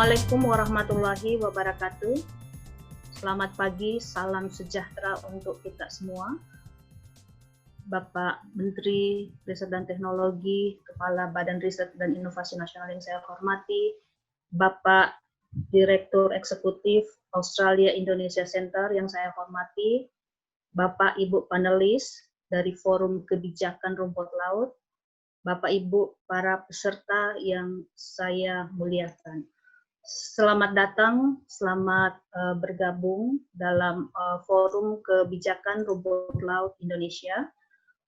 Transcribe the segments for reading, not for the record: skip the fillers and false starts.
Assalamualaikum warahmatullahi wabarakatuh. Selamat pagi, salam sejahtera untuk kita semua. Bapak Menteri Riset dan Teknologi, Kepala Badan Riset dan Inovasi Nasional yang saya hormati, Bapak Direktur Eksekutif Australia Indonesia Center yang saya hormati, Bapak Ibu panelis dari Forum Kebijakan Rumput Laut, Bapak Ibu para peserta yang saya muliakan. Selamat datang, selamat bergabung dalam Forum Kebijakan Rumput Laut Indonesia.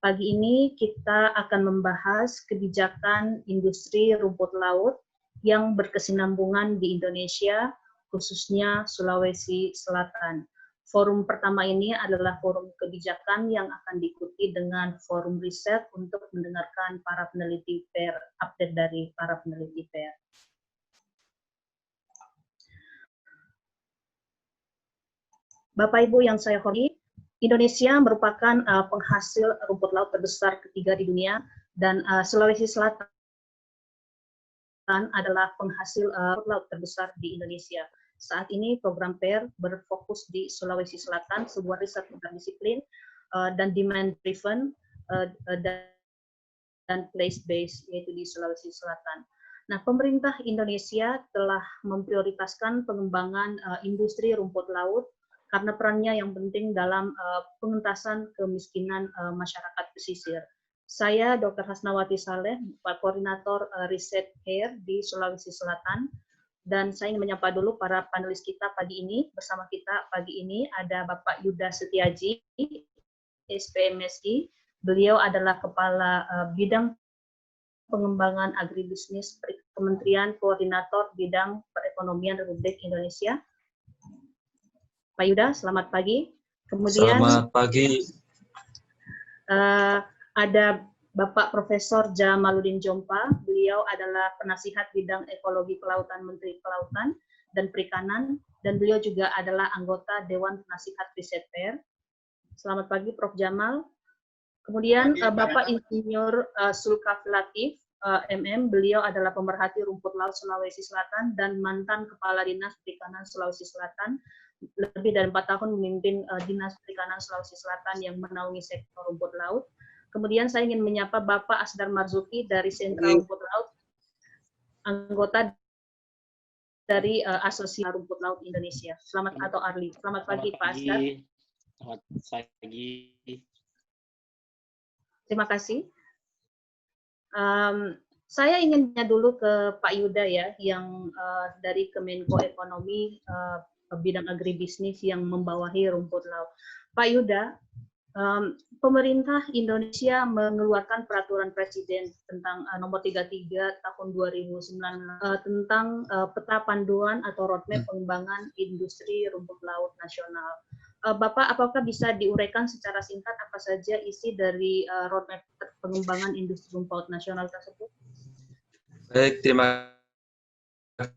Pagi ini kita akan membahas kebijakan industri rumput laut yang berkesinambungan di Indonesia, khususnya Sulawesi Selatan. Forum pertama ini adalah forum kebijakan yang akan diikuti dengan forum riset untuk mendengarkan para peneliti PER, update dari para peneliti PER. Bapak Ibu yang saya hormati, Indonesia merupakan penghasil rumput laut terbesar ketiga di dunia dan Sulawesi Selatan adalah penghasil rumput laut terbesar di Indonesia. Saat ini program PER berfokus di Sulawesi Selatan, sebuah riset interdisiplin dan demand driven dan place based, yaitu di Sulawesi Selatan. Nah, pemerintah Indonesia telah memprioritaskan pengembangan industri rumput laut karena perannya yang penting dalam pengentasan kemiskinan masyarakat pesisir. Saya Dr. Hasnawati Saleh, Koordinator Riset PER di Sulawesi Selatan, dan saya ingin menyapa dulu para panelis kita pagi ini. Bersama kita pagi ini ada Bapak Yuda Setiaji, SPMSI. Beliau adalah Kepala Bidang Pengembangan Agribisnis Kementerian Koordinator Bidang Perekonomian Republik Indonesia. Pak Yuda, selamat pagi. Kemudian selamat pagi. Ada Bapak Profesor Jamaluddin Jompa, beliau adalah penasihat bidang ekologi kelautan Menteri Kelautan dan Perikanan, dan beliau juga adalah anggota Dewan Penasihat Riset PER. Selamat pagi Prof. Jamal. Kemudian Bapak Insinyur Zulkifli Latif, MM, beliau adalah pemerhati rumput laut Sulawesi Selatan dan mantan Kepala Dinas Perikanan Sulawesi Selatan, lebih dari 4 tahun memimpin Dinas Perikanan Sulawesi Selatan yang menaungi sektor rumput laut. Kemudian saya ingin menyapa Bapak Asdar Marzuki dari Sentra Rumput Laut, anggota dari Asosiasi Rumput Laut Indonesia. Selamat atau Arli. Selamat pagi Pak Asdar. Selamat pagi. Terima kasih. Saya ingin tanya dulu ke Pak Yuda ya, yang dari Kemenko Ekonomi bidang agribisnis yang membawahi rumput laut. Pak Yuda, pemerintah Indonesia mengeluarkan peraturan presiden tentang nomor 33 tahun 2009 tentang peta panduan atau roadmap pengembangan industri rumput laut nasional. Bapak, apakah bisa diuraikan secara singkat apa saja isi dari roadmap pengembangan industri rumput laut nasional tersebut? Baik, terima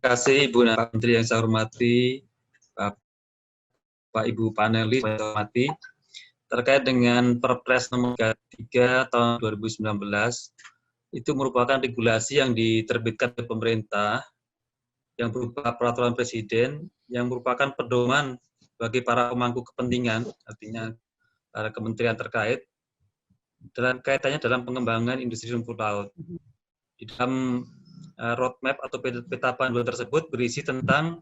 kasih Ibu Menteri yang saya hormati, Bapak Ibu panelis yang saya hormati. Terkait dengan Perpres nomor 33 tahun 2019, itu merupakan regulasi yang diterbitkan oleh pemerintah yang berupa peraturan presiden yang merupakan pedoman bagi para pemangku kepentingan, artinya para kementerian terkait, dalam kaitannya dalam pengembangan industri rumput laut. Di dalam roadmap atau peta panduan tersebut berisi tentang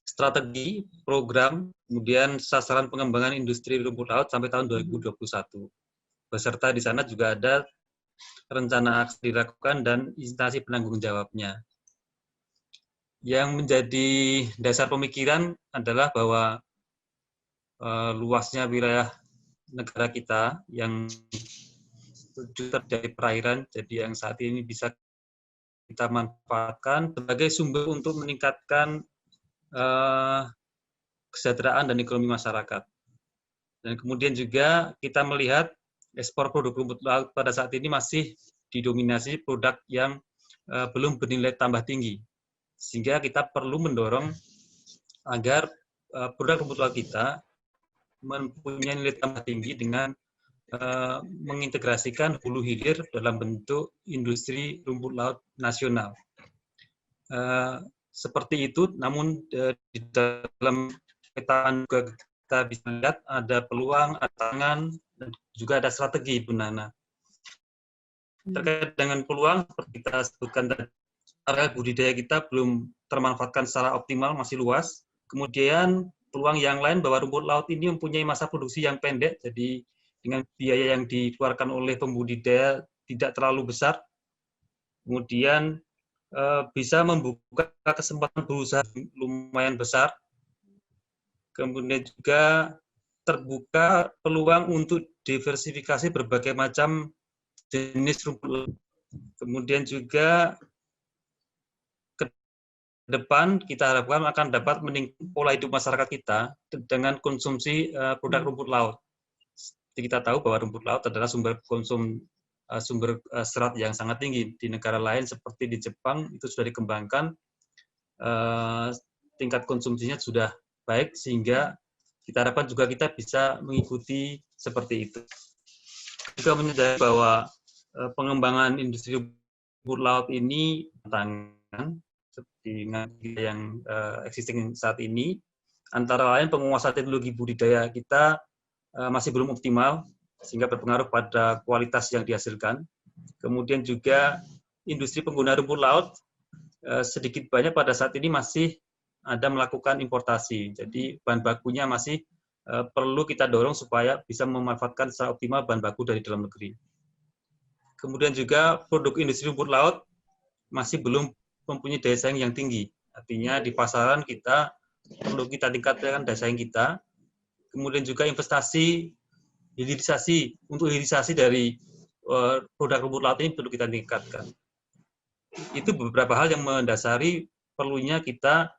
strategi, program, kemudian sasaran pengembangan industri rumput laut sampai tahun 2021. Beserta di sana juga ada rencana aksi dilakukan dan instansi penanggung jawabnya. Yang menjadi dasar pemikiran adalah bahwa luasnya wilayah negara kita yang terjadi perairan, jadi yang saat ini bisa kita manfaatkan sebagai sumber untuk meningkatkan kesejahteraan dan ekonomi masyarakat. Dan kemudian juga kita melihat ekspor produk rumput laut pada saat ini masih didominasi produk yang belum bernilai tambah tinggi. Sehingga kita perlu mendorong agar produk rumput laut kita mempunyai nilai tambah tinggi dengan mengintegrasikan hulu hilir dalam bentuk industri rumput laut nasional. seperti itu, namun di dalam peta juga kita bisa lihat ada peluang, ada tantangan, dan juga ada strategi, Bu Nana. Terkait dengan peluang, seperti kita sebutkan tadi, area budidaya kita belum termanfaatkan secara optimal, masih luas. Kemudian peluang yang lain bahwa rumput laut ini mempunyai masa produksi yang pendek, jadi dengan biaya yang dikeluarkan oleh pembudidaya tidak terlalu besar. Kemudian bisa membuka kesempatan berusaha lumayan besar. Kemudian juga terbuka peluang untuk diversifikasi berbagai macam jenis rumput laut. Kemudian juga ke depan kita harapkan akan dapat meningkatkan pola hidup masyarakat kita dengan konsumsi produk rumput laut. Jadi kita tahu bahwa rumput laut adalah sumber serat yang sangat tinggi. Di negara lain seperti di Jepang itu sudah dikembangkan, tingkat konsumsinya sudah baik, sehingga kita harapkan juga kita bisa mengikuti seperti itu. Juga menyadari bahwa pengembangan industri rumput laut ini tantangan seperti yang existing saat ini, antara lain penguasaan teknologi budidaya kita masih belum optimal, sehingga berpengaruh pada kualitas yang dihasilkan. Kemudian juga industri pengguna rumput laut sedikit banyak pada saat ini masih ada melakukan importasi. Jadi bahan bakunya masih perlu kita dorong supaya bisa memanfaatkan secara optimal bahan baku dari dalam negeri. Kemudian juga produk industri rumput laut masih belum mempunyai daya saing yang tinggi. Artinya di pasaran kita perlu kita tingkatkan daya saing kita. Kemudian juga investasi, untuk hilirisasi dari produk rumput laut ini perlu kita tingkatkan. Itu beberapa hal yang mendasari perlunya kita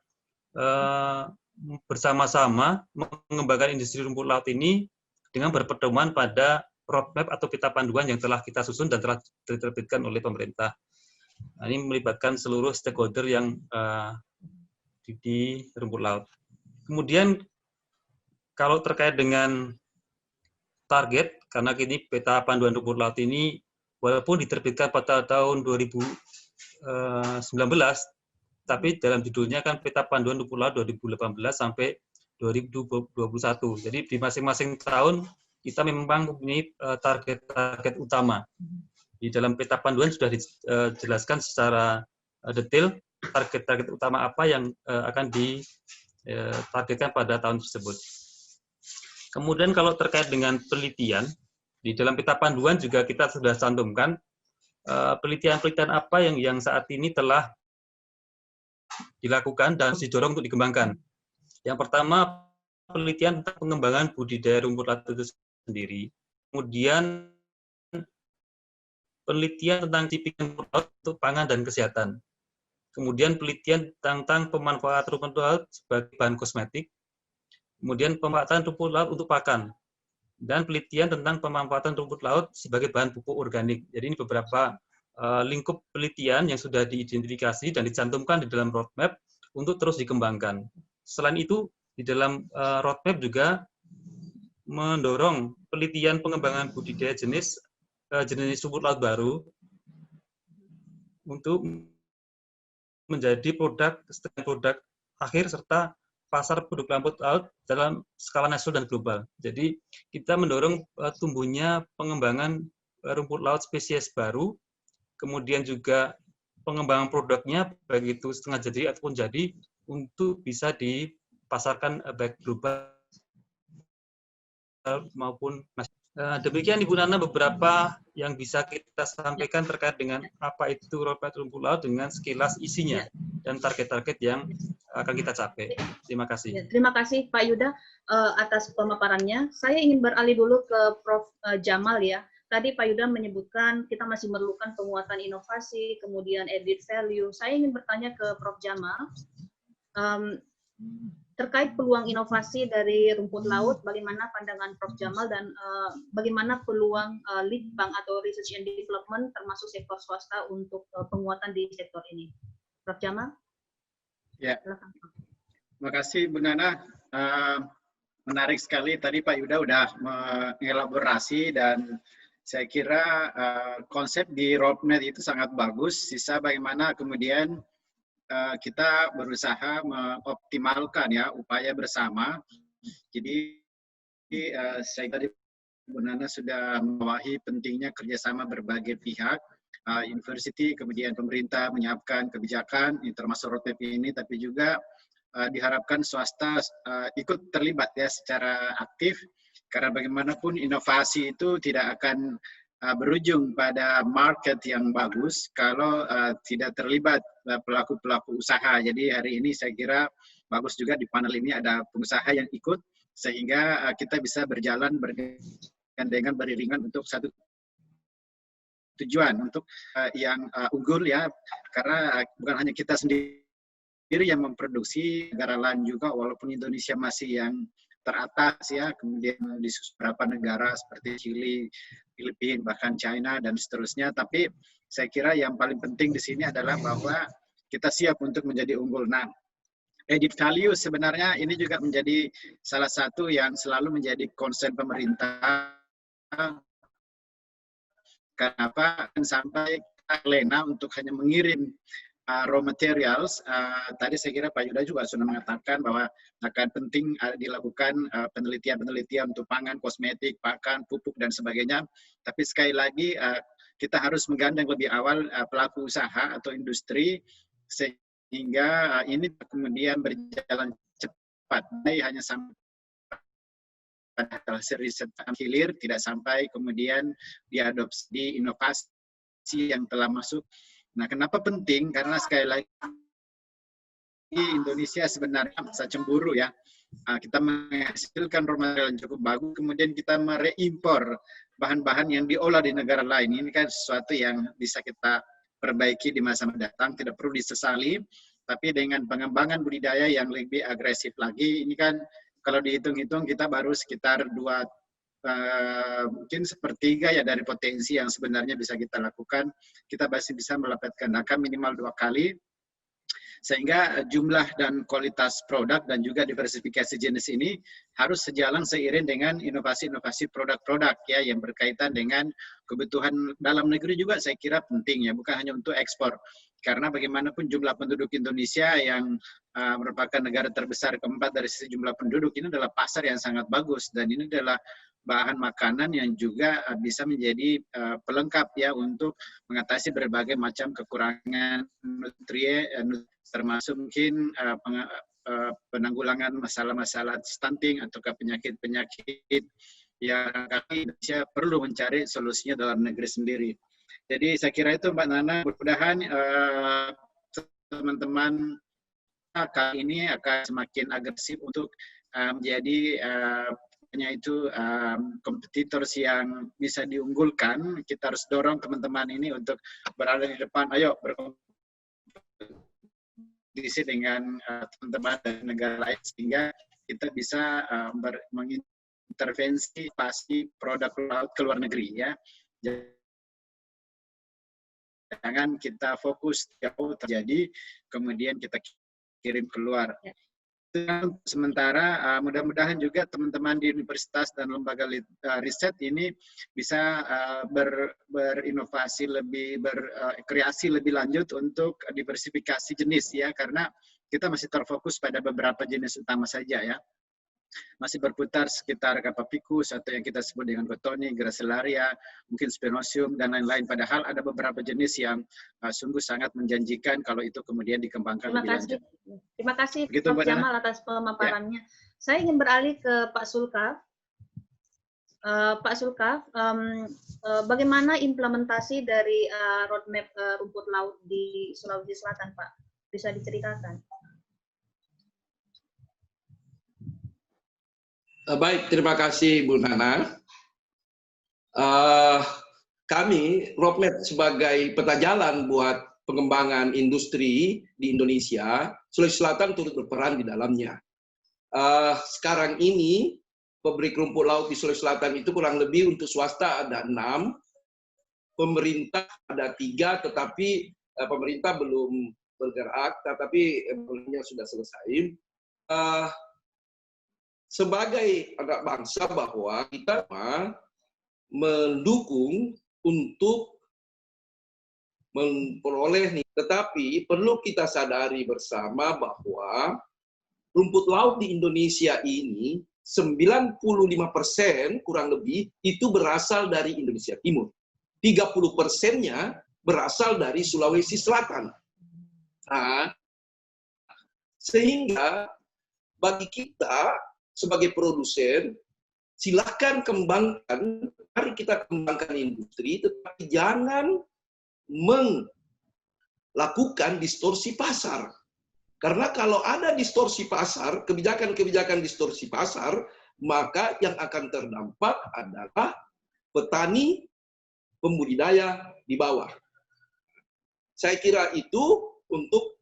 bersama-sama mengembangkan industri rumput laut ini dengan berpedoman pada roadmap atau peta panduan yang telah kita susun dan telah diterbitkan oleh pemerintah. Nah, ini melibatkan seluruh stakeholder yang di rumput laut. Kemudian kalau terkait dengan target, karena kini peta panduan rumput laut ini walaupun diterbitkan pada tahun 2019, tapi dalam judulnya kan peta panduan rumput laut 2018 sampai 2021. Jadi di masing-masing tahun kita memang mempunyai target-target utama. Di dalam peta panduan sudah dijelaskan secara detail target-target utama apa yang akan ditargetkan pada tahun tersebut. Kemudian kalau terkait dengan penelitian, di dalam peta panduan juga kita sudah cantumkan penelitian-penelitian apa yang saat ini telah dilakukan dan didorong untuk dikembangkan. Yang pertama, penelitian tentang pengembangan budidaya rumput laut itu sendiri. Kemudian, penelitian tentang cipingan rumput laut untuk pangan dan kesehatan. Kemudian, penelitian tentang pemanfaatan rumput laut sebagai bahan kosmetik. Kemudian, pemanfaatan rumput laut untuk pakan. Dan penelitian tentang pemanfaatan rumput laut sebagai bahan pupuk organik. Jadi, ini beberapa lingkup penelitian yang sudah diidentifikasi dan dicantumkan di dalam roadmap untuk terus dikembangkan. Selain itu, di dalam roadmap juga mendorong penelitian pengembangan budidaya jenis rumput laut baru untuk menjadi produk akhir serta pasar produk rumput laut dalam skala nasional dan global. Jadi kita mendorong tumbuhnya pengembangan rumput laut spesies baru, kemudian juga pengembangan produknya, baik itu setengah jadi ataupun jadi, untuk bisa dipasarkan baik global maupun nasional. Demikian Ibu Nana beberapa yang bisa kita sampaikan terkait dengan apa itu roadmap rumput laut dengan sekilas isinya dan target-target yang akan kita capai. Terima kasih. Ya, terima kasih Pak Yuda atas pemaparannya. Saya ingin beralih dulu ke Prof. Jamal ya. Tadi Pak Yuda menyebutkan kita masih memerlukan penguatan inovasi, kemudian added value. Saya ingin bertanya ke Prof. Jamal, terkait peluang inovasi dari rumput laut, bagaimana pandangan Prof. Jamal dan bagaimana peluang Litbang atau Research and Development termasuk sektor swasta untuk penguatan di sektor ini. Prof. Jamal? Ya, terima kasih Bu Nana. Menarik sekali tadi Pak Yuda udah mengelaborasi dan saya kira konsep di roadmap itu sangat bagus. Sisa bagaimana kemudian kita berusaha mengoptimalkan ya upaya bersama. Jadi saya tadi Bu Nana sudah membawahi pentingnya kerjasama berbagai pihak, university, kemudian pemerintah menyiapkan kebijakan, termasuk roadmap ini, tapi juga diharapkan swasta ikut terlibat ya secara aktif, karena bagaimanapun inovasi itu tidak akan berujung pada market yang bagus kalau tidak terlibat pelaku-pelaku usaha. Jadi hari ini saya kira bagus juga di panel ini ada pengusaha yang ikut, sehingga kita bisa berjalan bergandengan beriringan untuk satu tujuan, untuk yang unggul ya, karena bukan hanya kita sendiri yang memproduksi, negara lain juga, walaupun Indonesia masih yang teratas ya, kemudian di beberapa negara seperti Chili, Filipina, bahkan China dan seterusnya. Tapi saya kira yang paling penting di sini adalah bahwa kita siap untuk menjadi unggul. Nah, added value sebenarnya ini juga menjadi salah satu yang selalu menjadi concern pemerintah. Kenapa sampai lena untuk hanya mengirim raw materials. Tadi saya kira Pak Yuda juga sudah mengatakan bahwa akan penting dilakukan penelitian-penelitian untuk pangan, kosmetik, pakan, pupuk, dan sebagainya. Tapi sekali lagi kita harus menggandeng lebih awal pelaku usaha atau industri, sehingga ini kemudian berjalan cepat. Ini hanya sampai pada hasil riset hilir, tidak sampai kemudian diadopsi di inovasi yang telah masuk. Nah, kenapa penting? Karena sekali lagi Indonesia sebenarnya bisa cemburu ya. Kita menghasilkan raw material yang cukup bagus, kemudian kita mereimpor bahan-bahan yang diolah di negara lain. Ini kan sesuatu yang bisa kita perbaiki di masa mendatang, tidak perlu disesali. Tapi dengan pengembangan budidaya yang lebih agresif lagi, ini kan kalau dihitung-hitung kita baru sekitar mungkin sepertiga ya dari potensi yang sebenarnya bisa kita lakukan. Kita masih bisa melapatkan minimal 2 kali, sehingga jumlah dan kualitas produk dan juga diversifikasi jenis ini harus sejalan seiring dengan inovasi-inovasi produk-produk ya yang berkaitan dengan kebutuhan dalam negeri juga. Saya kira penting ya, bukan hanya untuk ekspor, karena bagaimanapun jumlah penduduk Indonesia yang merupakan negara terbesar keempat dari sisi jumlah penduduk, ini adalah pasar yang sangat bagus, dan ini adalah bahan makanan yang juga bisa menjadi pelengkap ya untuk mengatasi berbagai macam kekurangan nutrien, termasuk mungkin penanggulangan masalah-masalah stunting atau penyakit-penyakit yang Indonesia perlu mencari solusinya dalam negeri sendiri. Jadi saya kira itu Mbak Nana, mudah-mudahan teman-teman kali ini akan semakin agresif untuk menjadi kompetitor yang bisa diunggulkan. Kita harus dorong teman-teman ini untuk berada di depan. Ayo berkompetisi dengan teman-teman dari negara lain, sehingga kita bisa mengintervensi pasti produk laut ke luar negeri ya. Jangan kita fokus jauh terjadi, kemudian kita kirim keluar. Sementara mudah-mudahan juga teman-teman di universitas dan lembaga riset ini bisa berinovasi lebih, berkreasi lebih lanjut untuk diversifikasi jenis ya, karena kita masih terfokus pada beberapa jenis utama saja ya. Masih berputar sekitar Capapicus atau yang kita sebut dengan Cotonia, Gracilaria, mungkin Spinosum dan lain-lain. Padahal ada beberapa jenis yang sungguh sangat menjanjikan kalau itu kemudian dikembangkan lebih lanjut. Terima kasih Begitu, Prof. Jamal atas pemaparannya. Ya. Saya ingin beralih ke Pak Sulkaf. Pak Sulkaf, bagaimana implementasi dari roadmap rumput laut di Sulawesi Selatan, Pak? Bisa diceritakan? Baik, terima kasih Bu Nana. Kami roadmap sebagai peta jalan buat pengembangan industri di Indonesia, Sulawesi Selatan turut berperan di dalamnya. Sekarang ini pabrik rumput laut di Sulawesi Selatan itu kurang lebih untuk swasta ada 6, pemerintah ada 3, tetapi pemerintah belum bergerak, tetapi proyeknya sudah selesai. Sebagai anak bangsa bahwa kita mendukung untuk memperoleh nih. Tetapi perlu kita sadari bersama bahwa rumput laut di Indonesia ini 95% kurang lebih itu berasal dari Indonesia Timur. 30%-nya berasal dari Sulawesi Selatan. Nah, sehingga bagi kita sebagai produsen, silakan kembangkan, mari kita kembangkan industri, tetapi jangan melakukan distorsi pasar. Karena kalau ada distorsi pasar, kebijakan-kebijakan distorsi pasar, maka yang akan terdampak adalah petani, pembudidaya di bawah. Saya kira itu untuk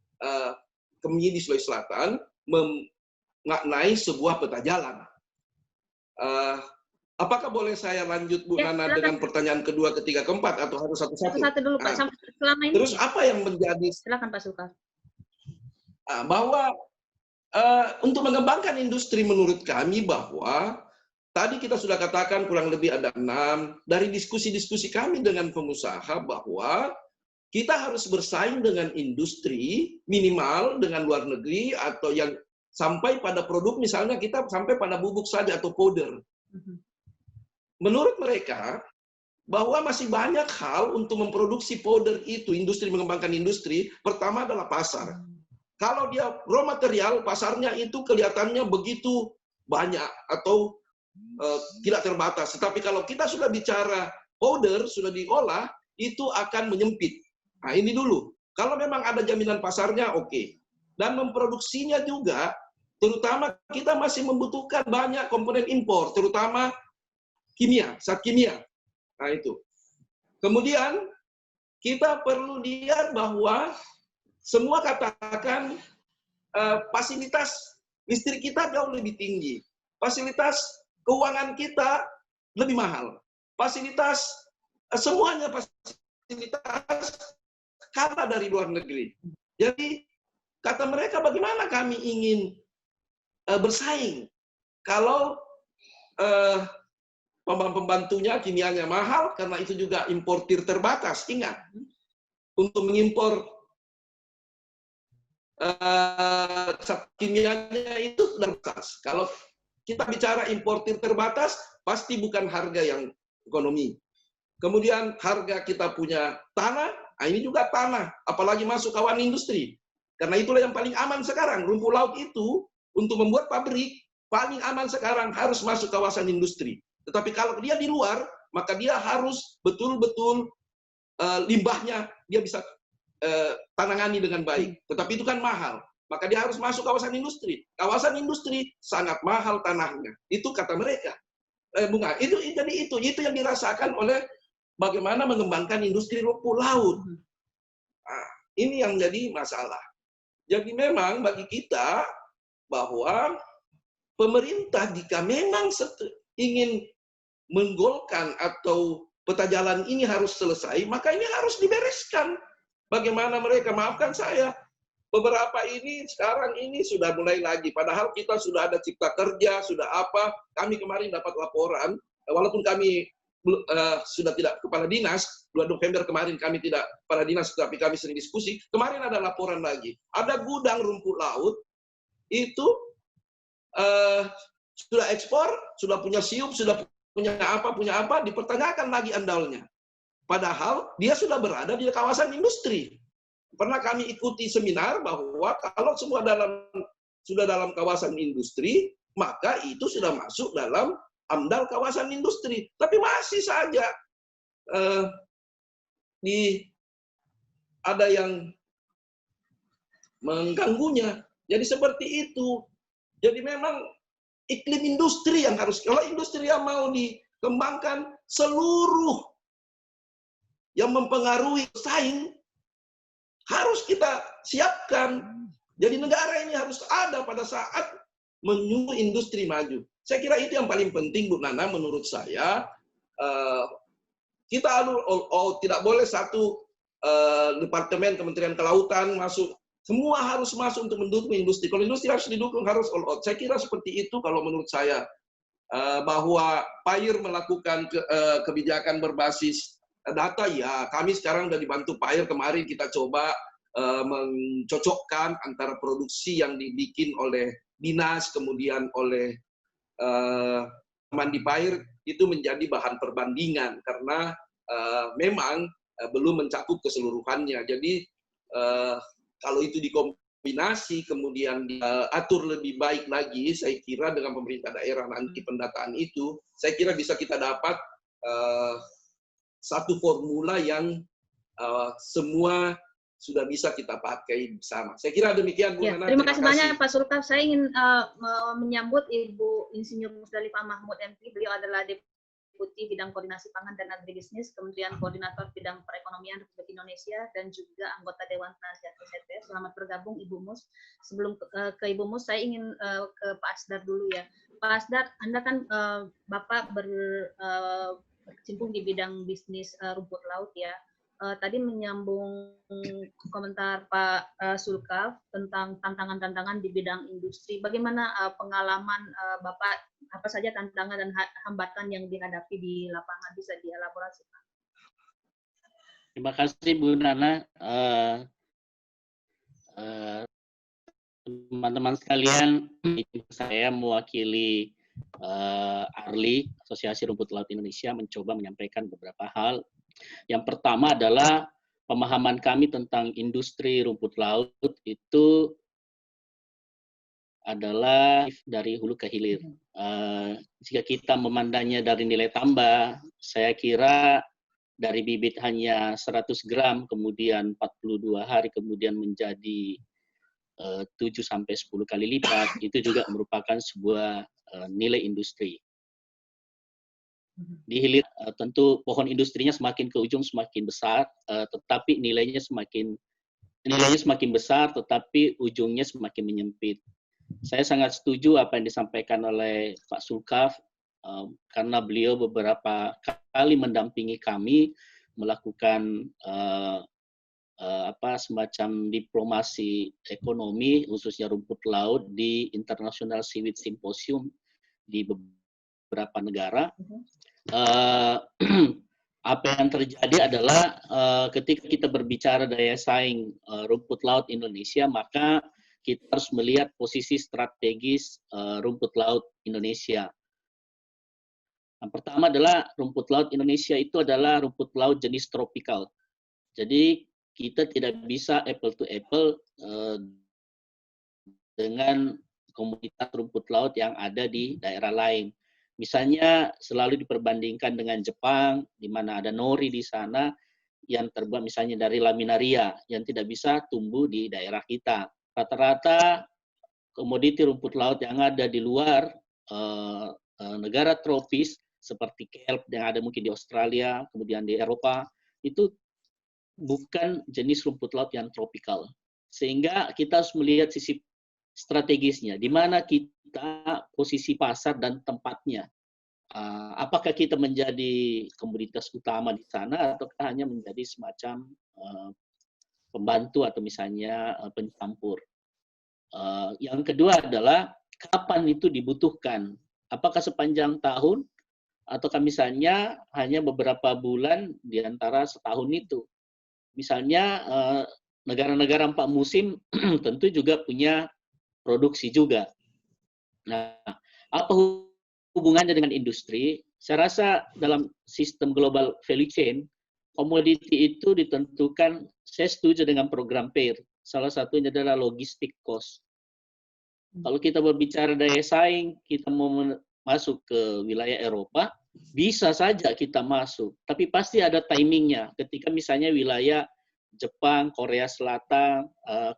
kami di Sulawesi Selatan memaknai sebuah peta jalan. Apakah boleh saya lanjut Bu Nana dengan pertanyaan kedua, ketiga, keempat, atau harus satu-satu? Satu dulu Pak. Selama ini. Terus apa yang menjadi? Silakan Pak Sulkar. Bahwa untuk mengembangkan industri menurut kami bahwa tadi kita sudah katakan kurang lebih ada 6 dari diskusi-diskusi kami dengan pengusaha bahwa kita harus bersaing dengan industri minimal dengan luar negeri atau yang sampai pada produk misalnya kita sampai pada bubuk saja atau powder. Menurut mereka bahwa masih banyak hal untuk memproduksi powder itu, industri mengembangkan industri, pertama adalah pasar. Kalau dia raw material, pasarnya itu kelihatannya begitu banyak atau tidak terbatas. Tetapi kalau kita sudah bicara powder, sudah diolah, itu akan menyempit. Nah ini dulu. Kalau memang ada jaminan pasarnya, oke. Dan memproduksinya juga, terutama kita masih membutuhkan banyak komponen impor, terutama kimia, zat kimia. Nah itu. Kemudian kita perlu lihat bahwa semua katakan fasilitas listrik kita jauh lebih tinggi. Fasilitas keuangan kita lebih mahal. Fasilitas, semuanya fasilitas kalah dari luar negeri. Jadi, kata mereka bagaimana kami ingin bersaing kalau pembantunya kimianya mahal, karena itu juga importir terbatas. Ingat, untuk mengimpor kimianya itu terbatas. Kalau kita bicara importir terbatas, pasti bukan harga yang ekonomi. Kemudian harga kita punya tanah, ini juga tanah, apalagi masuk kawasan industri. Karena itulah yang paling aman sekarang. Rumput laut itu untuk membuat pabrik paling aman sekarang harus masuk kawasan industri. Tetapi kalau dia di luar, maka dia harus betul-betul limbahnya dia bisa tangani dengan baik. Tetapi itu kan mahal. Maka dia harus masuk kawasan industri. Kawasan industri sangat mahal tanahnya. Itu kata mereka. Bunga, itu yang dirasakan oleh bagaimana mengembangkan industri rumput laut. Nah, ini yang jadi masalah. Jadi memang bagi kita bahwa pemerintah jika memang ingin menggolkan atau peta jalan ini harus selesai, maka ini harus dibereskan. Bagaimana mereka, maafkan saya, beberapa ini sekarang ini sudah mulai lagi. Padahal kita sudah ada cipta kerja, sudah apa. Kami kemarin dapat laporan, walaupun kami sudah tidak kepala dinas, 2 November kemarin kami tidak kepala dinas, tapi kami sering diskusi. Kemarin ada laporan lagi. Ada gudang rumput laut, itu sudah ekspor, sudah punya siup, sudah punya apa, dipertanyakan lagi andalnya. Padahal dia sudah berada di kawasan industri. Pernah kami ikuti seminar bahwa kalau semua sudah dalam kawasan industri, maka itu sudah masuk dalam AMDAL kawasan industri. Tapi masih saja ada yang mengganggunya. Jadi seperti itu. Jadi memang iklim industri yang harus, kalau industri yang mau dikembangkan, seluruh yang mempengaruhi saing harus kita siapkan. Jadi negara ini harus ada pada saat menyuruh industri maju. Saya kira itu yang paling penting, Bu Nana, menurut saya. Kita tidak boleh satu departemen Kementerian Kelautan masuk. Semua harus masuk untuk mendukung industri. Kalau industri harus didukung, harus all out. Saya kira seperti itu kalau menurut saya. Bahwa PAIR melakukan kebijakan berbasis Data ya, kami sekarang udah dibantu Pak Air, kemarin kita coba mencocokkan antara produksi yang dibikin oleh dinas kemudian oleh Mandi Pair itu menjadi bahan perbandingan karena memang belum mencakup keseluruhannya. Jadi kalau itu dikombinasi kemudian diatur lebih baik lagi, saya kira dengan pemerintah daerah nanti pendataan itu, saya kira bisa kita dapat satu formula yang semua sudah bisa kita pakai bersama. Saya kira demikian, Bu Ya, Nana. terima kasih banyak Pak Sulkaf. Saya ingin menyambut Ibu Insinyur Musdalifah Mahmud MP. Beliau adalah Deputi Bidang Koordinasi Pangan dan Agribisnis, Kementerian Koordinator Bidang Perekonomian Republik Indonesia, dan juga anggota Dewan Penasihat KCT. Selamat bergabung Ibu Mus. Sebelum ke Ibu Mus, saya ingin ke Pak Asdar dulu ya. Pak Asdar, Anda kan Bapak berkecimpung di bidang bisnis rumput laut ya. Tadi menyambung komentar Pak Sulkaf tentang tantangan-tantangan di bidang industri. Bagaimana pengalaman Bapak, apa saja tantangan dan hambatan yang dihadapi di lapangan, bisa dielaborasi Pak? Terima kasih Bu Nana. Teman-teman sekalian, saya mewakili ARLI, Asosiasi Rumput Laut Indonesia, mencoba menyampaikan beberapa hal. Yang pertama adalah pemahaman kami tentang industri rumput laut itu adalah dari hulu ke hilir. Jika kita memandangnya dari nilai tambah, saya kira dari bibit hanya 100 gram, kemudian 42 hari, kemudian menjadi 7-10 kali lipat, itu juga merupakan sebuah nilai industri. Di hilir tentu pohon industrinya semakin ke ujung semakin besar, tetapi nilainya semakin besar, tetapi ujungnya semakin menyempit. Saya sangat setuju apa yang disampaikan oleh Pak Sulkaf, karena beliau beberapa kali mendampingi kami melakukan semacam diplomasi ekonomi, khususnya rumput laut di International Seaweed Symposium di beberapa negara. Apa yang terjadi adalah ketika kita berbicara daya saing rumput laut Indonesia, maka kita harus melihat posisi strategis rumput laut Indonesia. Yang pertama adalah rumput laut Indonesia itu adalah rumput laut jenis tropikal. Jadi kita tidak bisa apple to apple dengan komunitas rumput laut yang ada di daerah lain. Misalnya selalu diperbandingkan dengan Jepang, di mana ada nori di sana yang terbuat misalnya dari laminaria yang tidak bisa tumbuh di daerah kita. Rata-rata komoditi rumput laut yang ada di luar negara tropis seperti kelp yang ada mungkin di Australia, kemudian di Eropa, itu bukan jenis rumput laut yang tropikal. Sehingga kita harus melihat sisi strategisnya, di mana kita posisi pasar dan tempatnya. Apakah kita menjadi komoditas utama di sana atau hanya menjadi semacam pembantu atau misalnya pencampur. Yang kedua adalah kapan itu dibutuhkan. Apakah sepanjang tahun atau misalnya hanya beberapa bulan di antara setahun itu. Misalnya negara-negara 4 musim tentu juga punya produksi juga. Nah, apa hubungannya dengan industri? Saya rasa dalam sistem global value chain, komoditi itu ditentukan, saya setuju dengan program PAIR. Salah satunya adalah logistik cost. Kalau kita berbicara daya saing, kita mau masuk ke wilayah Eropa, bisa saja kita masuk. Tapi pasti ada timingnya. Ketika misalnya wilayah Jepang, Korea Selatan,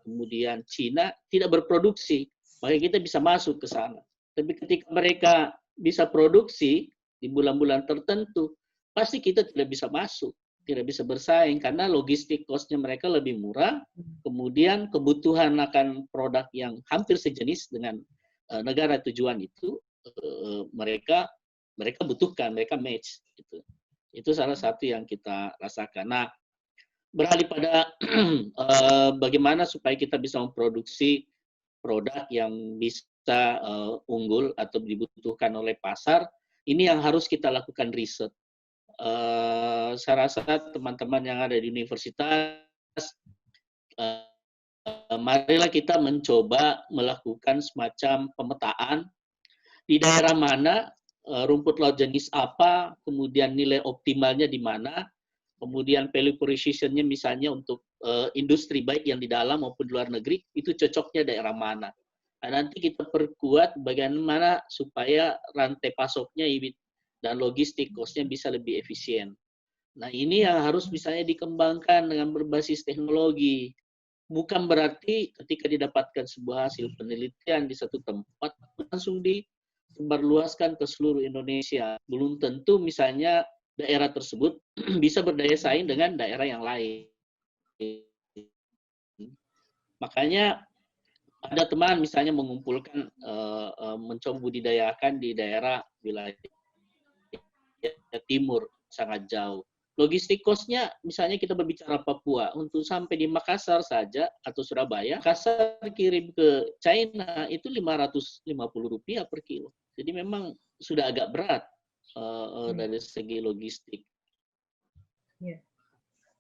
kemudian Cina tidak berproduksi, maka kita bisa masuk ke sana. Tapi ketika mereka bisa produksi di bulan-bulan tertentu, pasti kita tidak bisa masuk, tidak bisa bersaing karena logistik cost-nya mereka lebih murah, kemudian kebutuhan akan produk yang hampir sejenis dengan negara tujuan itu mereka butuhkan, mereka match. Itu salah satu yang kita rasakan. Nah, beralih pada bagaimana supaya kita bisa memproduksi produk yang bisa unggul atau dibutuhkan oleh pasar, ini yang harus kita lakukan riset. saya rasa teman-teman yang ada di universitas, marilah kita mencoba melakukan semacam pemetaan di daerah mana, rumput laut jenis apa, kemudian nilai optimalnya di mana, kemudian value precision-nya misalnya untuk industri baik yang di dalam maupun di luar negeri, itu cocoknya daerah mana. Nah, nanti kita perkuat bagaimana supaya rantai pasoknya dan logistik cost-nya bisa lebih efisien. Nah, ini yang harus misalnya dikembangkan dengan berbasis teknologi. Bukan berarti ketika didapatkan sebuah hasil penelitian di satu tempat, langsung disebarluaskan ke seluruh Indonesia. Belum tentu misalnya daerah tersebut bisa berdaya saing dengan daerah yang lain. Makanya ada teman misalnya mengumpulkan, mencoba budidayakan di daerah wilayah timur, sangat jauh. Logistik cost-nya, misalnya kita berbicara Papua, untuk sampai di Makassar saja, atau Surabaya, Makassar kirim ke China, itu Rp550 per kilo. Jadi memang sudah agak berat dari segi logistik. Yeah.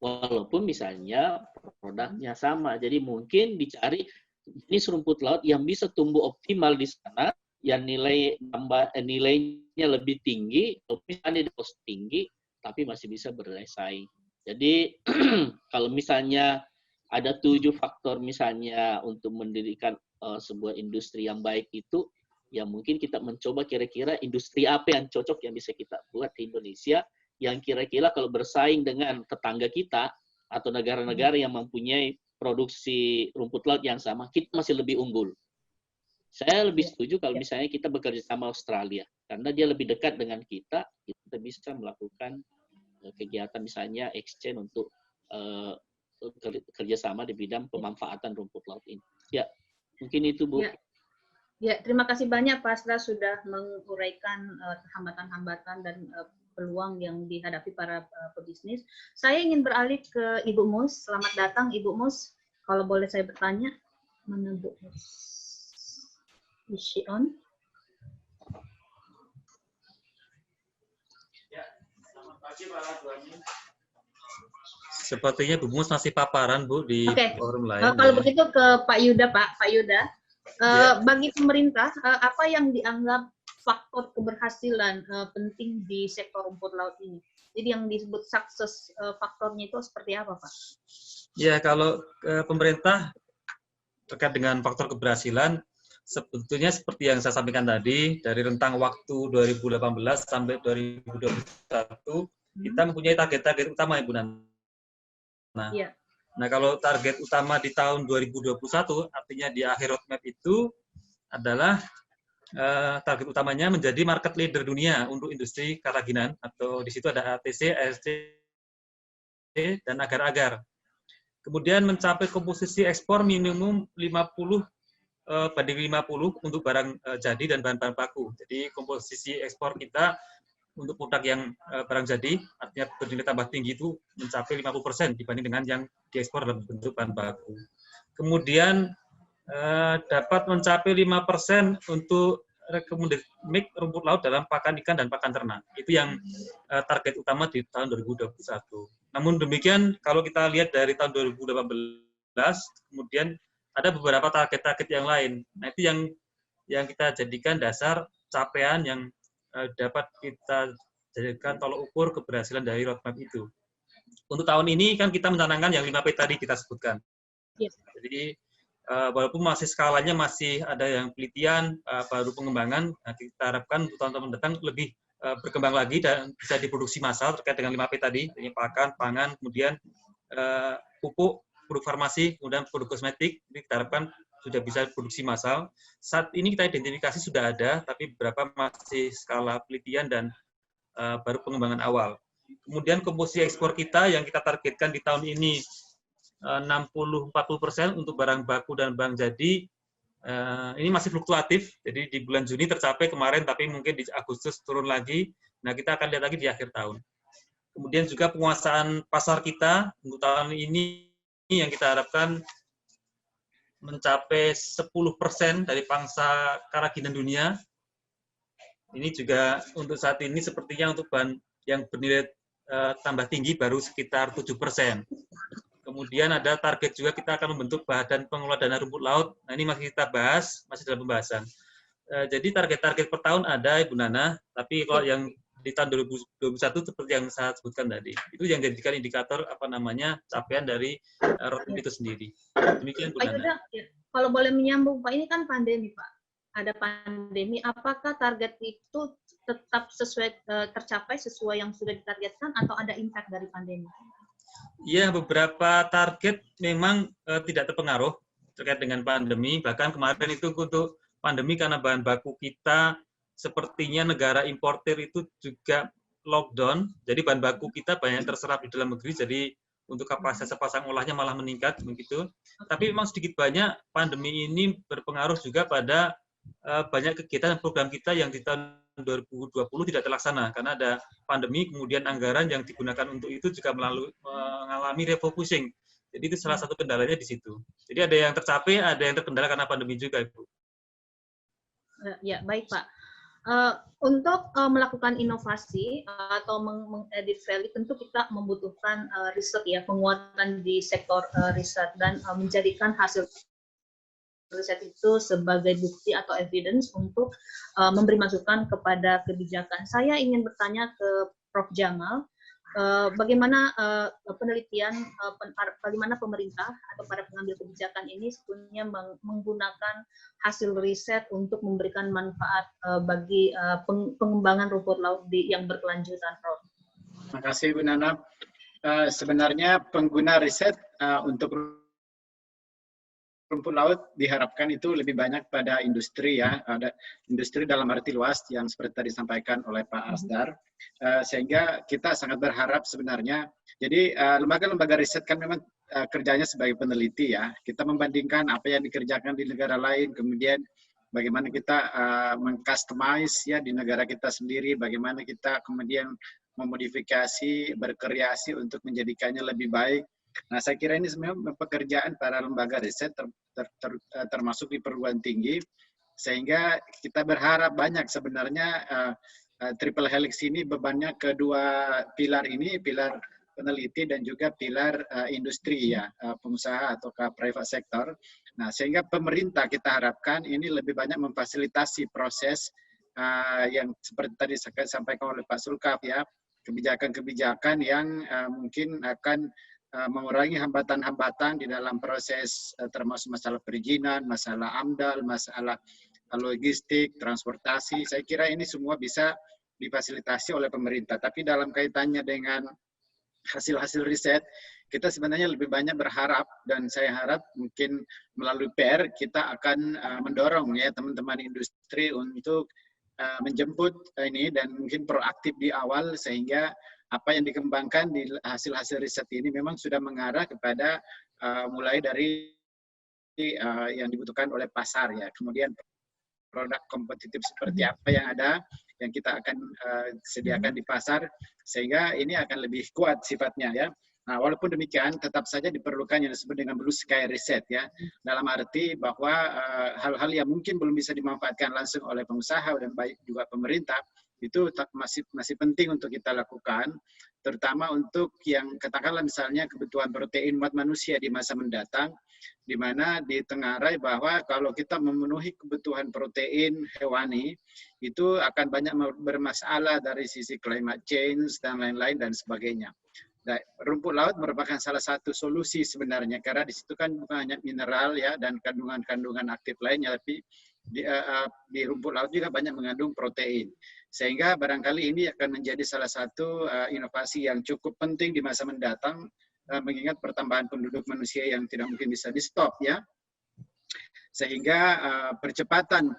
Walaupun misalnya produknya sama, jadi mungkin dicari jenis rumput laut yang bisa tumbuh optimal di sana, yang nilainya lebih tinggi, atau misalnya cost tinggi, tapi masih bisa berdaya saing. Jadi kalau misalnya ada 7 faktor misalnya untuk mendirikan sebuah industri yang baik itu, ya mungkin kita mencoba kira-kira industri apa yang cocok yang bisa kita buat di Indonesia, yang kira-kira kalau bersaing dengan tetangga kita atau negara-negara yang mempunyai produksi rumput laut yang sama, kita masih lebih unggul. Saya lebih setuju kalau misalnya kita bekerja sama Australia, karena dia lebih dekat dengan kita bisa melakukan kegiatan misalnya exchange untuk kerjasama di bidang pemanfaatan rumput laut ini. Ya, mungkin itu Bu. Ya, terima kasih banyak Pak Asra sudah menguraikan hambatan-hambatan dan peluang yang dihadapi para pebisnis. Saya ingin beralih ke Ibu Mus. Selamat datang Ibu Mus. Kalau boleh saya bertanya, mana Bu Mus? Is she on? Selamat pagi Pak Tuani. Sepertinya Bu Mus masih paparan Bu di forum lain. Kalau begitu ke Pak Yuda, Pak Yuda. Bagi pemerintah, apa yang dianggap faktor keberhasilan penting di sektor rumput laut ini? Jadi yang disebut sukses faktornya itu seperti apa, Pak? Ya, kalau pemerintah terkait dengan faktor keberhasilan, sebetulnya seperti yang saya sampaikan tadi, dari rentang waktu 2018 sampai 2021, kita mempunyai target-target utama, Ibu Nana. Ya. Nah, kalau target utama di tahun 2021, artinya di akhir roadmap itu adalah target utamanya menjadi market leader dunia untuk industri kerajinan, atau di situ ada ATC, ASC, dan agar-agar. Kemudian mencapai komposisi ekspor minimum 50 banding 50 untuk barang jadi dan bahan-bahan baku. Jadi komposisi ekspor kita untuk produk yang barang jadi, artinya bernilai tambah tinggi itu mencapai 50% dibanding dengan yang diekspor dalam bentuk bahan baku. Kemudian dapat mencapai 5% untuk recommended mix rumput laut dalam pakan ikan dan pakan ternak. Itu yang target utama di tahun 2021. Namun demikian, kalau kita lihat dari tahun 2018, kemudian ada beberapa target-target yang lain. Nah, itu yang kita jadikan dasar capaian yang dapat kita jadikan tolok ukur keberhasilan dari roadmap itu. Untuk tahun ini kan kita mencanangkan yang 5P tadi kita sebutkan. Yes. Jadi walaupun masih skalanya masih ada yang penelitian, baru pengembangan, nah kita harapkan untuk tahun-tahun mendatang lebih berkembang lagi dan bisa diproduksi massal terkait dengan 5P tadi, ini pakan, pangan, kemudian pupuk, produk farmasi, kemudian produk kosmetik, ini kita harapkan sudah bisa produksi massal. Saat ini kita identifikasi sudah ada, tapi beberapa masih skala penelitian dan baru pengembangan awal. Kemudian komposisi ekspor kita yang kita targetkan di tahun ini 60-40% untuk barang baku dan barang jadi, ini masih fluktuatif, jadi di bulan Juni tercapai kemarin, tapi mungkin di Agustus turun lagi. Nah, kita akan lihat lagi di akhir tahun. Kemudian juga penguasaan pasar kita untuk tahun ini yang kita harapkan mencapai 10% dari pangsa kerajinan dunia. Ini juga untuk saat ini sepertinya untuk bahan yang bernilai tambah tinggi baru sekitar 7%. Kemudian ada target juga kita akan membentuk badan pengelola dana rumput laut. Nah, ini masih kita bahas, masih dalam pembahasan. Jadi target-target per tahun ada, Ibu Nana, tapi kalau yang di tahun 2021 seperti yang saya sebutkan tadi, itu yang dijadikan indikator capaian dari roadmap itu sendiri. Demikian, Bu Pak Nana. Yuda, kalau boleh menyambung, Pak, ini kan pandemi, Pak. Ada pandemi, apakah target itu tetap tercapai sesuai yang sudah ditargetkan atau ada impact dari pandemi? Ya, beberapa target memang tidak terpengaruh terkait dengan pandemi. Bahkan kemarin itu untuk pandemi karena bahan baku kita sepertinya negara importer itu juga lockdown. Jadi bahan baku kita banyak terserap di dalam negeri. Jadi untuk kapasitas pasang olahnya malah meningkat begitu. Tapi memang sedikit banyak pandemi ini berpengaruh juga pada banyak kegiatan dan program kita yang di tahun 2020 tidak terlaksana karena ada pandemi, kemudian anggaran yang digunakan untuk itu juga mengalami refocusing. Jadi itu salah satu kendalanya di situ. Jadi ada yang tercapai, ada yang terkendala karena pandemi juga, Ibu. Ya, baik, Pak. Untuk melakukan inovasi atau mengedit value, tentu kita membutuhkan riset ya, penguatan di sektor riset dan menjadikan hasil riset itu sebagai bukti atau evidence untuk memberi masukan kepada kebijakan. Saya ingin bertanya ke Prof. Jamal, bagaimana penelitian, bagaimana pemerintah atau para pengambil kebijakan ini sebetulnya menggunakan hasil riset untuk memberikan manfaat bagi pengembangan rumput laut yang berkelanjutan, Prof. Terima kasih, Bu Nana. Sebenarnya pengguna riset untuk rumput laut diharapkan itu lebih banyak pada industri ya, ada industri dalam arti luas yang seperti tadi disampaikan oleh Pak Asdar, sehingga kita sangat berharap sebenarnya. Jadi lembaga-lembaga riset kan memang kerjanya sebagai peneliti ya, kita membandingkan apa yang dikerjakan di negara lain, kemudian bagaimana kita mengcustomize ya di negara kita sendiri, bagaimana kita kemudian memodifikasi, berkreasi untuk menjadikannya lebih baik. Nah, saya kira ini sebenarnya pekerjaan para lembaga riset termasuk di perguruan tinggi, sehingga kita berharap banyak sebenarnya triple helix ini bebannya kedua pilar ini, pilar peneliti dan juga pilar industri ya, pengusaha atau private sector. Nah, sehingga pemerintah kita harapkan ini lebih banyak memfasilitasi proses yang seperti tadi disampaikan oleh Pak Sulkaf ya, kebijakan-kebijakan yang mungkin akan mengurangi hambatan-hambatan di dalam proses termasuk masalah perizinan, masalah AMDAL, masalah logistik, transportasi. Saya kira ini semua bisa difasilitasi oleh pemerintah. Tapi dalam kaitannya dengan hasil-hasil riset, kita sebenarnya lebih banyak berharap dan saya harap mungkin melalui PR kita akan mendorong ya teman-teman industri untuk menjemput ini dan mungkin proaktif di awal sehingga apa yang dikembangkan di hasil-hasil riset ini memang sudah mengarah kepada mulai dari yang dibutuhkan oleh pasar ya. Kemudian produk kompetitif seperti apa yang ada yang kita akan sediakan di pasar sehingga ini akan lebih kuat sifatnya ya. Nah, walaupun demikian tetap saja diperlukan yang disebut dengan blue sky reset ya. Dalam arti bahwa hal-hal yang mungkin belum bisa dimanfaatkan langsung oleh pengusaha dan baik juga pemerintah itu masih penting untuk kita lakukan, terutama untuk yang katakanlah misalnya kebutuhan protein buat manusia di masa mendatang, di mana ditengarai bahwa kalau kita memenuhi kebutuhan protein hewani, itu akan banyak bermasalah dari sisi climate change dan lain-lain dan sebagainya. Nah, rumput laut merupakan salah satu solusi sebenarnya, karena di situ kan bukan hanya mineral ya dan kandungan-kandungan aktif lainnya, tapi di rumput laut juga banyak mengandung protein. Sehingga barangkali ini akan menjadi salah satu inovasi yang cukup penting di masa mendatang, mengingat pertambahan penduduk manusia yang tidak mungkin bisa di-stop ya. Sehingga percepatan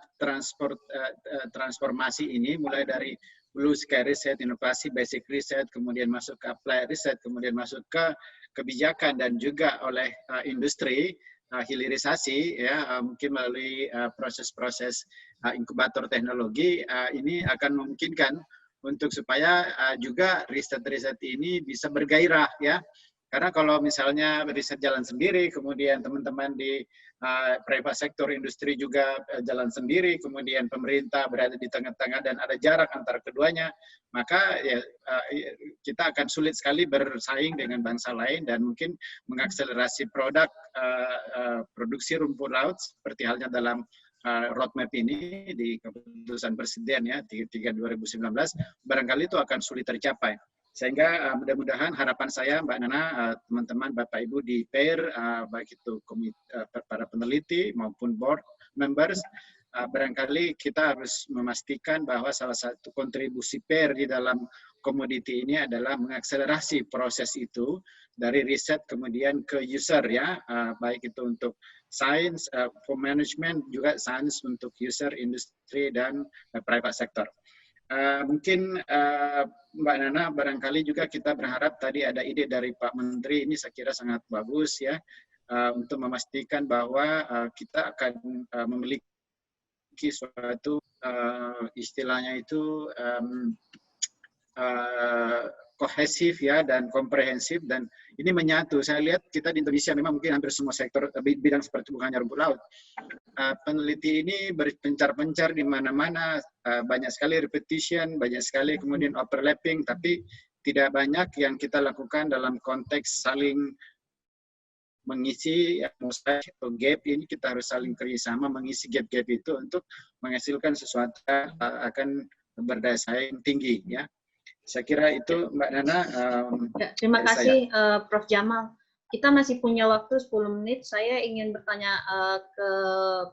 transformasi ini mulai dari blue sky reset, inovasi basic reset, kemudian masuk ke apply reset, kemudian masuk ke kebijakan dan juga oleh industri, hilirisasi ya mungkin melalui proses-proses inkubator teknologi ini akan memungkinkan untuk supaya juga riset-riset ini bisa bergairah ya. Karena kalau misalnya riset jalan sendiri, kemudian teman-teman di private sector industri juga jalan sendiri, kemudian pemerintah berada di tengah-tengah dan ada jarak antara keduanya, maka ya, kita akan sulit sekali bersaing dengan bangsa lain dan mungkin mengakselerasi produk produksi rumput laut seperti halnya dalam roadmap ini di keputusan Presiden ya 3 2019 barangkali itu akan sulit tercapai. Sehingga mudah-mudahan harapan saya Mbak Nana, teman-teman Bapak Ibu di PAIR, baik itu para peneliti maupun board members, barangkali kita harus memastikan bahwa salah satu kontribusi PAIR di dalam komoditi ini adalah mengakselerasi proses itu dari riset kemudian ke user ya, baik itu untuk sains, for management, juga sains untuk user, industri, dan private sector. Mungkin Mbak Nana, barangkali juga kita berharap tadi ada ide dari Pak Menteri, ini saya kira sangat bagus ya, untuk memastikan bahwa kita akan memiliki suatu istilahnya itu kohesif ya dan komprehensif, dan ini menyatu. Saya lihat kita di Indonesia memang mungkin hampir semua sektor bidang seperti bukan hanya rumput laut. Peneliti ini berpencar-pencar di mana-mana, banyak sekali repetition, banyak sekali kemudian overlapping, tapi tidak banyak yang kita lakukan dalam konteks saling mengisi mosaik atau gap. Ini kita harus saling kerjasama mengisi gap-gap itu untuk menghasilkan sesuatu yang akan berdaya saing tinggi ya. Saya kira itu Mbak Nana. Ya, terima kasih Prof. Jamal. Kita masih punya waktu 10 menit. Saya ingin bertanya ke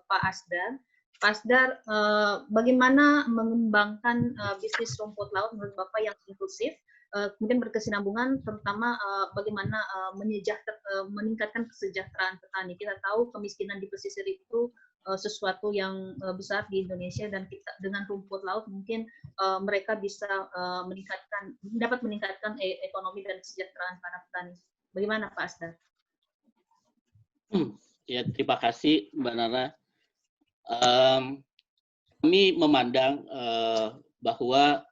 Pak Asdar. Pak Asdar, bagaimana mengembangkan bisnis rumput laut menurut Bapak yang inklusif, kemudian berkesinambungan, terutama bagaimana meningkatkan kesejahteraan petani. Kita tahu kemiskinan di pesisir itu sesuatu yang besar di Indonesia, dan kita dengan rumput laut mungkin mereka bisa dapat meningkatkan ekonomi dan kesejahteraan para petani. Bagaimana Pak Asdar? Ya, terima kasih Mbak Nana. Kami memandang bahwa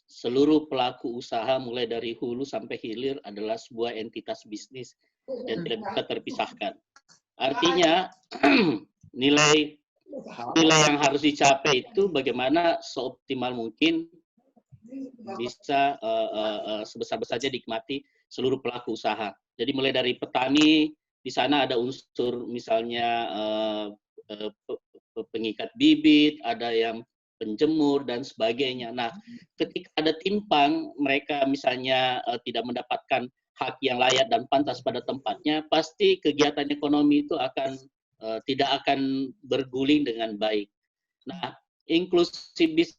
seluruh pelaku usaha mulai dari hulu sampai hilir adalah sebuah entitas bisnis yang tidak bisa terpisahkan. Artinya nilai yang harus dicapai itu bagaimana seoptimal mungkin bisa sebesar-besarnya dinikmati seluruh pelaku usaha. Jadi mulai dari petani, di sana ada unsur misalnya pengikat bibit, ada yang penjemur dan sebagainya. Nah, ketika ada timpang, mereka misalnya tidak mendapatkan hak yang layak dan pantas pada tempatnya, pasti kegiatan ekonomi itu tidak akan berguling dengan baik. Nah, inklusif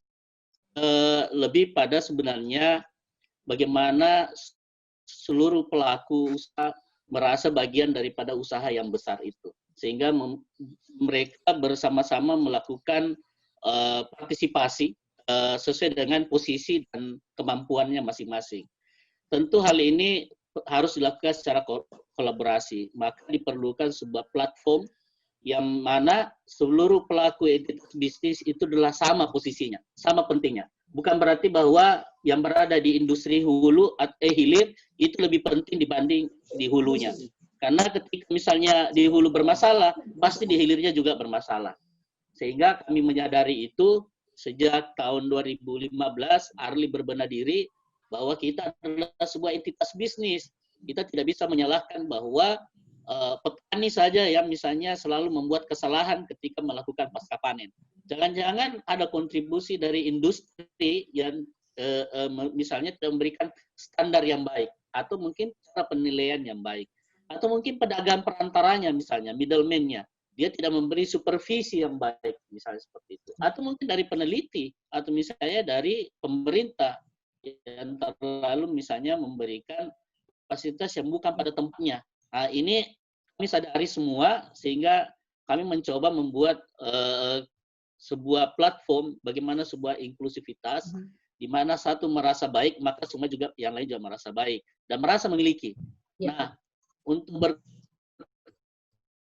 lebih pada sebenarnya bagaimana seluruh pelaku usaha merasa bagian daripada usaha yang besar itu, sehingga mereka bersama-sama melakukan partisipasi sesuai dengan posisi dan kemampuannya masing-masing. Tentu hal ini harus dilakukan secara kolaborasi, maka diperlukan sebuah platform yang mana seluruh pelaku entitas bisnis itu adalah sama posisinya, sama pentingnya. Bukan berarti bahwa yang berada di industri hilir itu lebih penting dibanding di hulunya. Karena ketika misalnya di hulu bermasalah, pasti di hilirnya juga bermasalah. Sehingga kami menyadari itu sejak tahun 2015, Arli berbenah diri bahwa kita adalah sebuah entitas bisnis. Kita tidak bisa menyalahkan bahwa petani saja yang misalnya selalu membuat kesalahan ketika melakukan pasca panen. Jangan-jangan ada kontribusi dari industri yang misalnya tidak memberikan standar yang baik, atau mungkin cara penilaian yang baik, atau mungkin pedagang perantaranya misalnya, middleman-nya, dia tidak memberi supervisi yang baik, misalnya seperti itu. Atau mungkin dari peneliti, atau misalnya dari pemerintah yang terlalu misalnya memberikan fasilitas yang bukan pada tempatnya. Nah, ini kami sadari semua, sehingga kami mencoba membuat sebuah platform bagaimana sebuah inklusivitas, di mana satu merasa baik, maka semua juga yang lain juga merasa baik dan merasa memiliki. Ya. Nah, untuk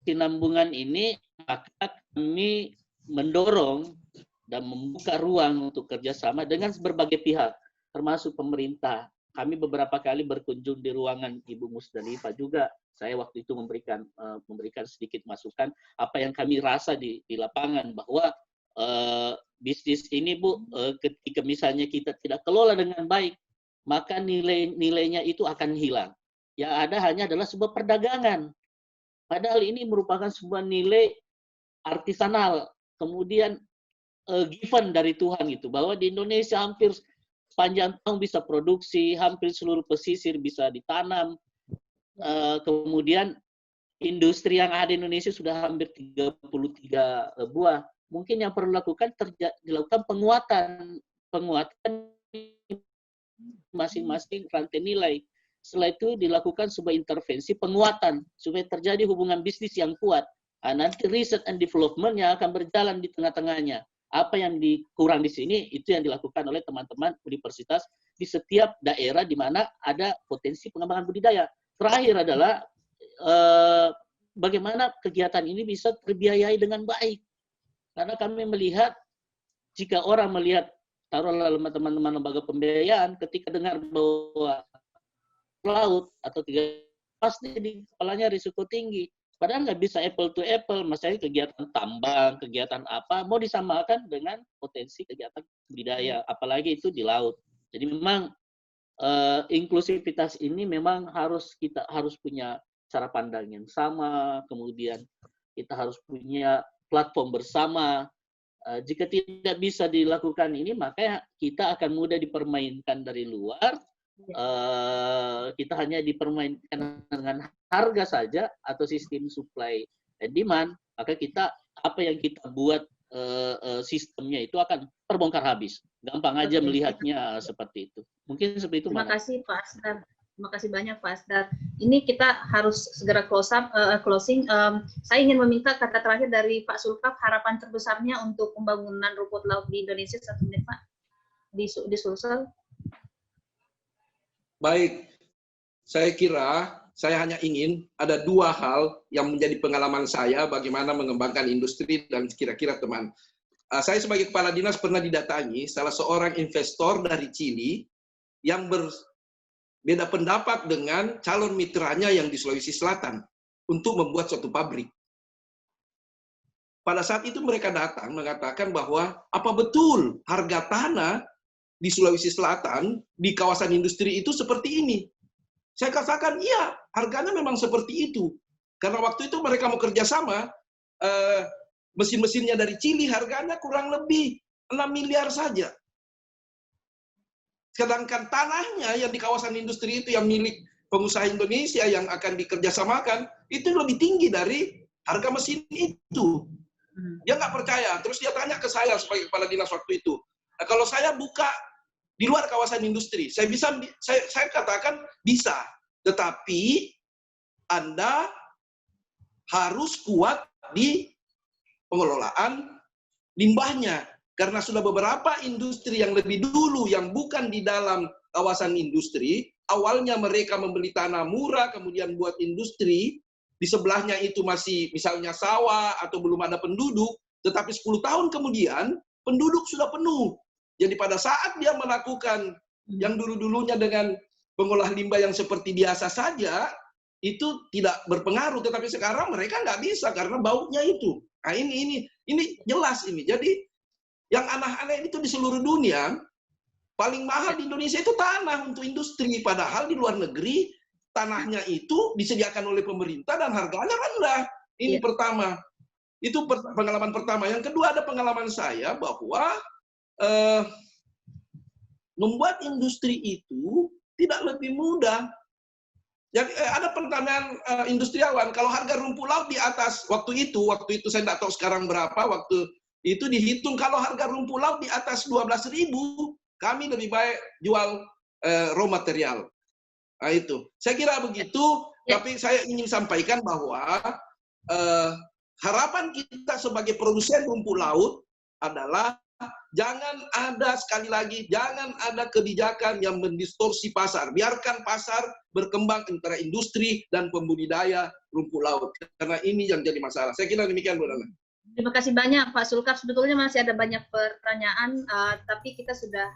berkesinambungan ini, maka kami mendorong dan membuka ruang untuk kerjasama dengan berbagai pihak, termasuk pemerintah, kami beberapa kali berkunjung di ruangan Ibu Musdalifah juga. Saya waktu itu memberikan sedikit masukan apa yang kami rasa di lapangan, bahwa bisnis ini, Bu, ketika misalnya kita tidak kelola dengan baik, maka nilainya itu akan hilang. Yang ada hanya adalah sebuah perdagangan. Padahal ini merupakan sebuah nilai artisanal, kemudian given dari Tuhan gitu, bahwa di Indonesia hampir sepanjang tahun bisa produksi, hampir seluruh pesisir bisa ditanam. Kemudian industri yang ada di Indonesia sudah hampir 33 buah. Mungkin yang perlu dilakukan penguatan masing-masing rantai nilai. Setelah itu dilakukan sebuah intervensi penguatan supaya terjadi hubungan bisnis yang kuat. Nanti research and development yang akan berjalan di tengah-tengahnya. Apa yang kurang di sini, itu yang dilakukan oleh teman-teman universitas di setiap daerah di mana ada potensi pengembangan budidaya. Terakhir adalah bagaimana kegiatan ini bisa terbiayai dengan baik. Karena kami melihat, jika orang melihat, taruhlah teman-teman lembaga pembiayaan, ketika dengar bahwa laut atau pasti di kepalanya risiko tinggi. Padahal nggak bisa apple to apple, misalnya kegiatan tambang, kegiatan apa, mau disamakan dengan potensi kegiatan budidaya, apalagi itu di laut. Jadi memang inklusivitas ini memang kita harus punya cara pandang yang sama, kemudian kita harus punya platform bersama. Jika tidak bisa dilakukan ini, maka kita akan mudah dipermainkan dari luar. Kita hanya dipermainkan dengan harga saja atau sistem supply and demand, maka apa yang kita buat sistemnya itu akan terbongkar habis. Gampang aja melihatnya seperti itu. Mungkin seperti itu. Terima kasih Pak Asdar. Terima kasih banyak Pak Asdar. Ini kita harus segera closing. Saya ingin meminta kata terakhir dari Pak Sulkaf, harapan terbesarnya untuk pembangunan rumput laut di Indonesia, 1 menit Pak, di Sulsel. Baik, saya kira saya hanya ingin ada 2 hal yang menjadi pengalaman saya bagaimana mengembangkan industri dan kira-kira teman. Saya sebagai kepala dinas pernah didatangi salah seorang investor dari Chili yang berbeda pendapat dengan calon mitranya yang di Sulawesi Selatan untuk membuat suatu pabrik. Pada saat itu mereka datang mengatakan bahwa apa betul harga tanah di Sulawesi Selatan, di kawasan industri itu seperti ini. Saya katakan, iya, harganya memang seperti itu. Karena waktu itu mereka mau kerjasama, mesin-mesinnya dari Chili harganya kurang lebih 6 miliar saja. Sedangkan tanahnya yang di kawasan industri itu yang milik pengusaha Indonesia yang akan dikerjasamakan, itu lebih tinggi dari harga mesin itu. Dia nggak percaya. Terus dia tanya ke saya sebagai kepala dinas waktu itu. Nah, kalau saya buka di luar kawasan industri, saya katakan bisa, tetapi Anda harus kuat di pengelolaan limbahnya, karena sudah beberapa industri yang lebih dulu yang bukan di dalam kawasan industri, awalnya mereka membeli tanah murah, kemudian buat industri, di sebelahnya itu masih misalnya sawah atau belum ada penduduk, tetapi 10 tahun kemudian penduduk sudah penuh. Jadi pada saat dia melakukan yang dulu-dulunya dengan pengolah limbah yang seperti biasa saja, itu tidak berpengaruh. Tetapi sekarang mereka nggak bisa karena baunya itu. Nah ini jelas ini. Jadi yang aneh-aneh itu di seluruh dunia, paling mahal di Indonesia itu tanah untuk industri. Padahal di luar negeri, tanahnya itu disediakan oleh pemerintah dan harganya rendah. Ini pertama. Itu pengalaman pertama. Yang kedua ada pengalaman saya bahwa membuat industri itu tidak lebih mudah. Jadi ada pertanyaan industriawan, kalau harga rumput laut di atas waktu itu saya tidak tahu sekarang berapa, waktu itu dihitung kalau harga rumput laut di atas 12.000, kami lebih baik jual raw material. Nah itu, saya kira begitu. Tapi saya ingin sampaikan bahwa harapan kita sebagai produsen rumput laut adalah jangan ada, sekali lagi, jangan ada kebijakan yang mendistorsi pasar. Biarkan pasar berkembang antara industri dan pembudidaya rumput laut. Karena ini yang jadi masalah. Saya kira demikian, Bu Nana. Terima kasih banyak, Pak Sulkaf. Sebetulnya masih ada banyak pertanyaan, tapi kita sudah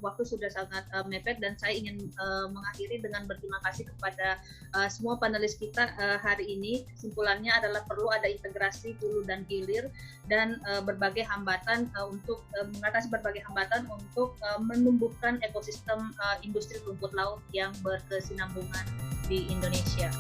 waktu sudah sangat mepet dan saya ingin mengakhiri dengan berterima kasih kepada semua panelis kita hari ini. Kesimpulannya adalah perlu ada integrasi hulu dan hilir dan berbagai hambatan untuk mengatasi berbagai hambatan untuk menumbuhkan ekosistem industri rumput laut yang berkesinambungan di Indonesia.